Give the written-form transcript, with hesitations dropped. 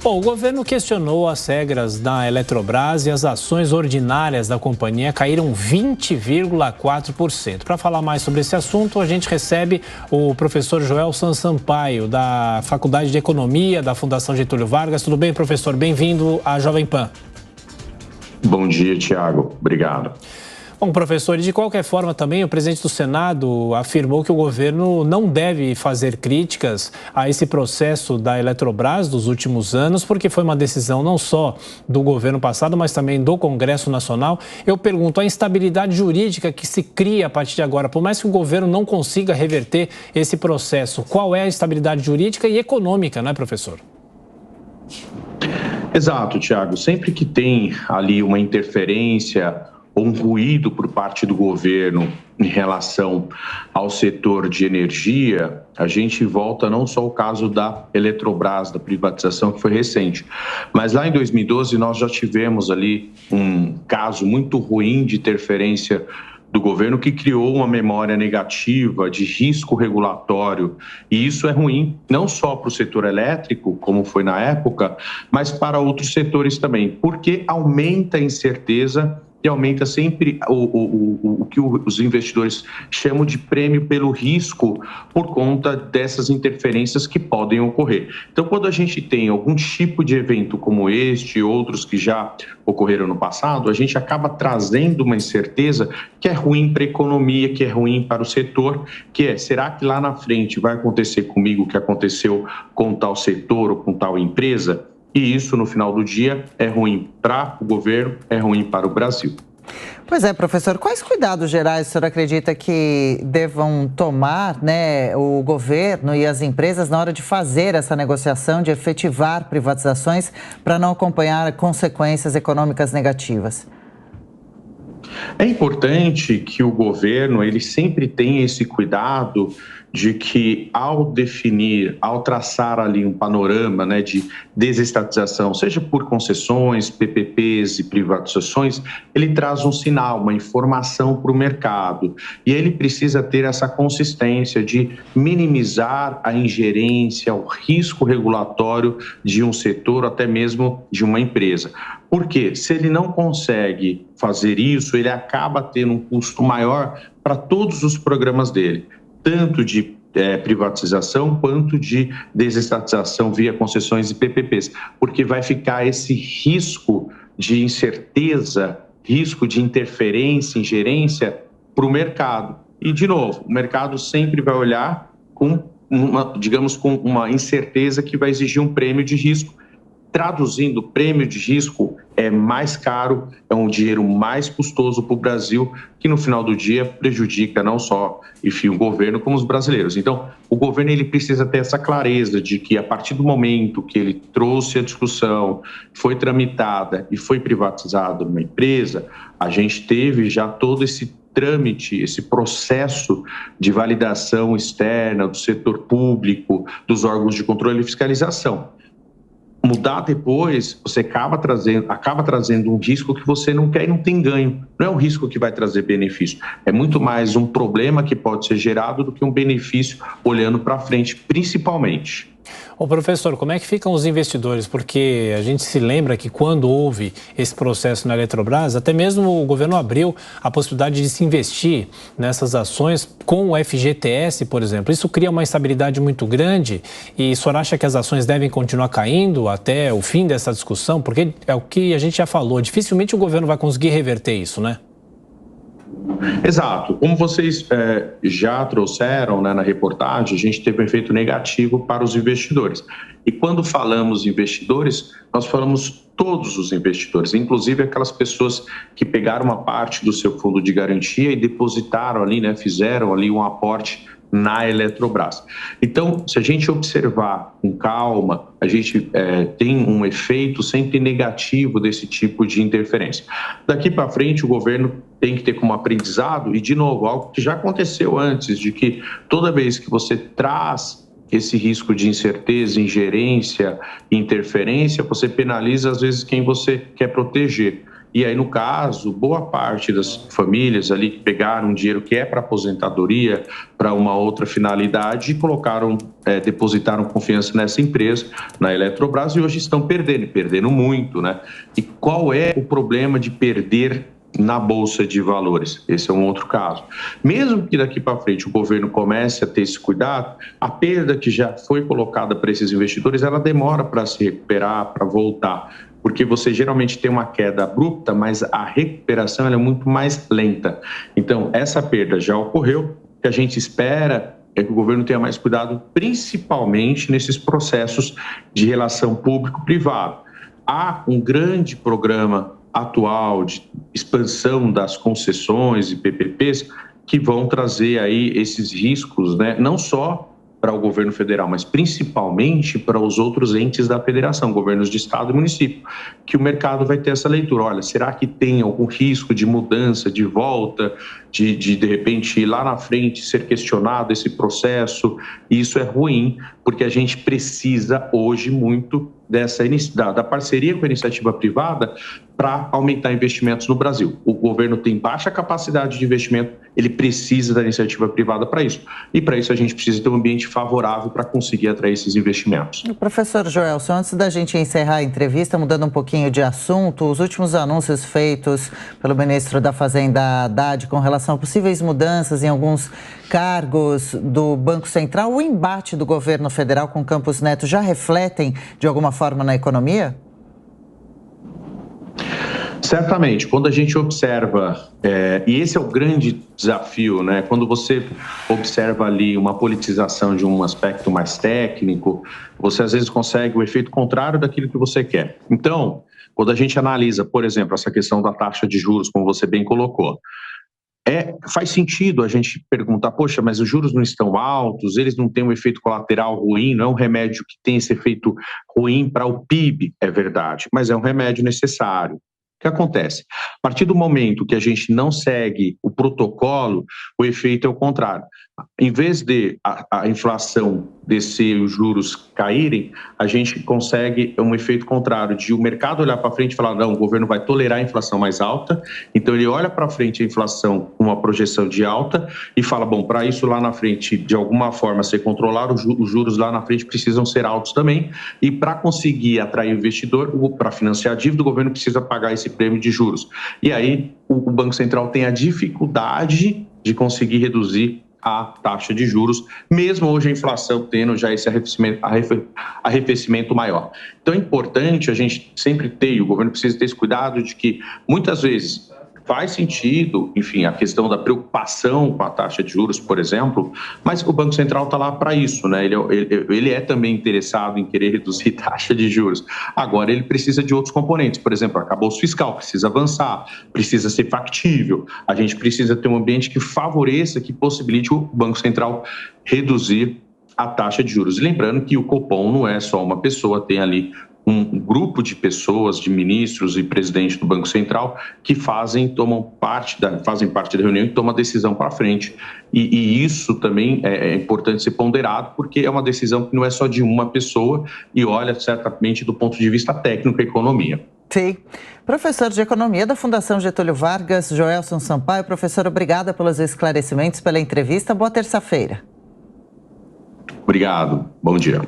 Bom, o governo questionou as regras da Eletrobras e as ações ordinárias da companhia caíram 20,4%. Para falar mais sobre esse assunto, a gente recebe o professor Joelson Sampaio, da Faculdade de Economia da Fundação Getúlio Vargas. Tudo bem, professor? Bem-vindo à Jovem Pan. Bom dia, Tiago. Obrigado. Bom, professor, e de qualquer forma também o presidente do Senado afirmou que o governo não deve fazer críticas a esse processo da Eletrobras dos últimos anos, porque foi uma decisão não só do governo passado, mas também do Congresso Nacional. Eu pergunto, a instabilidade jurídica que se cria a partir de agora, por mais que o governo não consiga reverter esse processo, qual é a instabilidade jurídica e econômica, não é, professor? Exato, Tiago. Sempre que tem ali uma interferência ou um ruído por parte do governo em relação ao setor de energia, a gente volta não só ao caso da Eletrobras, da privatização que foi recente, mas lá em 2012 nós já tivemos ali um caso muito ruim de interferência do governo que criou uma memória negativa de risco regulatório, e isso é ruim não só para o setor elétrico, como foi na época, mas para outros setores também, porque aumenta a incerteza e aumenta sempre o que os investidores chamam de prêmio pelo risco por conta dessas interferências que podem ocorrer. Então, quando a gente tem algum tipo de evento como este e outros que já ocorreram no passado, a gente acaba trazendo uma incerteza que é ruim para a economia, que é ruim para o setor, que é, será que lá na frente vai acontecer comigo o que aconteceu com tal setor ou com tal empresa? E isso, no final do dia, é ruim para o governo, é ruim para o Brasil. Pois é, professor, quais cuidados gerais o senhor acredita que devam tomar, o governo e as empresas na hora de fazer essa negociação, de efetivar privatizações para não acompanhar consequências econômicas negativas? É importante que o governo ele sempre tenha esse cuidado de que ao definir, ao traçar ali um panorama de desestatização, seja por concessões, PPPs e privatizações, ele traz um sinal, uma informação para o mercado. E ele precisa ter essa consistência de minimizar a ingerência, o risco regulatório de um setor, até mesmo de uma empresa. Porque se ele não consegue fazer isso, ele acaba tendo um custo maior para todos os programas dele, tanto de privatização quanto de desestatização via concessões e PPPs, porque vai ficar esse risco de incerteza, risco de interferência, ingerência para o mercado. E, de novo, o mercado sempre vai olhar com uma incerteza que vai exigir um prêmio de risco. Traduzindo, prêmio de risco é mais caro, é um dinheiro mais custoso para o Brasil, que no final do dia prejudica não só, enfim, o governo, como os brasileiros. Então, o governo ele precisa ter essa clareza de que a partir do momento que ele trouxe a discussão, foi tramitada e foi privatizada uma empresa, a gente teve já todo esse trâmite, esse processo de validação externa do setor público, dos órgãos de controle e fiscalização. Mudar depois, você acaba trazendo um risco que você não quer e não tem ganho. Não é um risco que vai trazer benefício. É muito mais um problema que pode ser gerado do que um benefício olhando para frente, principalmente. Ô, professor, como é que ficam os investidores? Porque a gente se lembra que quando houve esse processo na Eletrobras, até mesmo o governo abriu a possibilidade de se investir nessas ações com o FGTS, por exemplo. Isso cria uma instabilidade muito grande e o senhor acha que as ações devem continuar caindo até o fim dessa discussão? Porque é o que a gente já falou, dificilmente o governo vai conseguir reverter isso, né? Exato. Como vocês já trouxeram na reportagem, a gente teve um efeito negativo para os investidores. E quando falamos investidores, nós falamos todos os investidores, inclusive aquelas pessoas que pegaram uma parte do seu fundo de garantia e depositaram ali, fizeram ali um aporte na Eletrobras. Então, se a gente observar com calma, a gente tem um efeito sempre negativo desse tipo de interferência. Daqui para frente, o governo tem que ter como aprendizado, e de novo, algo que já aconteceu antes, de que toda vez que você traz esse risco de incerteza, ingerência, interferência, você penaliza às vezes quem você quer proteger. E aí, no caso, boa parte das famílias ali que pegaram dinheiro que é para aposentadoria, para uma outra finalidade, e depositaram confiança nessa empresa, na Eletrobras, e hoje estão perdendo muito, né? E qual é o problema de perder na Bolsa de Valores? Esse é um outro caso. Mesmo que daqui para frente o governo comece a ter esse cuidado, a perda que já foi colocada para esses investidores, ela demora para se recuperar, para voltar, porque você geralmente tem uma queda abrupta, mas a recuperação ela é muito mais lenta. Então, essa perda já ocorreu, o que a gente espera é que o governo tenha mais cuidado, principalmente nesses processos de relação público-privado. Há um grande programa atual de expansão das concessões e PPPs que vão trazer aí esses riscos, né? Não só para o governo federal, mas principalmente para os outros entes da federação, governos de estado e município, que o mercado vai ter essa leitura. Olha, será que tem algum risco de mudança, de volta, de repente, lá na frente ser questionado esse processo? E isso é ruim, porque a gente precisa hoje muito da parceria com a iniciativa privada para aumentar investimentos no Brasil. O governo tem baixa capacidade de investimento, ele precisa da iniciativa privada para isso. E para isso a gente precisa ter um ambiente favorável para conseguir atrair esses investimentos. Professor Joelson, antes da gente encerrar a entrevista, mudando um pouquinho de assunto, os últimos anúncios feitos pelo ministro da Fazenda, Haddad, com relação a possíveis mudanças em alguns cargos do Banco Central, o embate do governo federal com Campos Neto já refletem de alguma forma na economia? Certamente, quando a gente observa, e esse é o grande desafio, né? Quando você observa ali uma politização de um aspecto mais técnico, você às vezes consegue o efeito contrário daquilo que você quer. Então, quando a gente analisa, por exemplo, essa questão da taxa de juros, como você bem colocou, faz sentido a gente perguntar, poxa, mas os juros não estão altos, eles não têm um efeito colateral ruim, não é um remédio que tem esse efeito ruim para o PIB, é verdade, mas é um remédio necessário. O que acontece? A partir do momento que a gente não segue o protocolo, o efeito é o contrário. Em vez de a inflação descer, os juros caírem, a gente consegue um efeito contrário, de o mercado olhar para frente e falar, não, o governo vai tolerar a inflação mais alta, então ele olha para frente a inflação com uma projeção de alta e fala, bom, para isso lá na frente, de alguma forma, ser controlado, os juros lá na frente precisam ser altos também, e para conseguir atrair o investidor, para financiar a dívida, o governo precisa pagar esse prêmio de juros. E aí o Banco Central tem a dificuldade de conseguir reduzir a taxa de juros, mesmo hoje a inflação tendo já esse arrefecimento maior. Então é importante a gente sempre ter, e o governo precisa ter esse cuidado de que muitas vezes faz sentido, enfim, a questão da preocupação com a taxa de juros, por exemplo, mas o Banco Central está lá para isso, né? Ele é também interessado em querer reduzir taxa de juros. Agora, ele precisa de outros componentes, por exemplo, arcabouço fiscal, precisa avançar, precisa ser factível, a gente precisa ter um ambiente que favoreça, que possibilite o Banco Central reduzir a taxa de juros. E lembrando que o Copom não é só uma pessoa, tem ali um grupo de pessoas, de ministros e presidente do Banco Central que fazem parte da reunião e tomam a decisão para frente. E isso também é importante ser ponderado, porque é uma decisão que não é só de uma pessoa e olha certamente do ponto de vista técnico a economia. Sim. Professor de Economia da Fundação Getúlio Vargas, Joelson Sampaio. Professor, obrigada pelos esclarecimentos, pela entrevista. Boa terça-feira. Obrigado. Bom dia.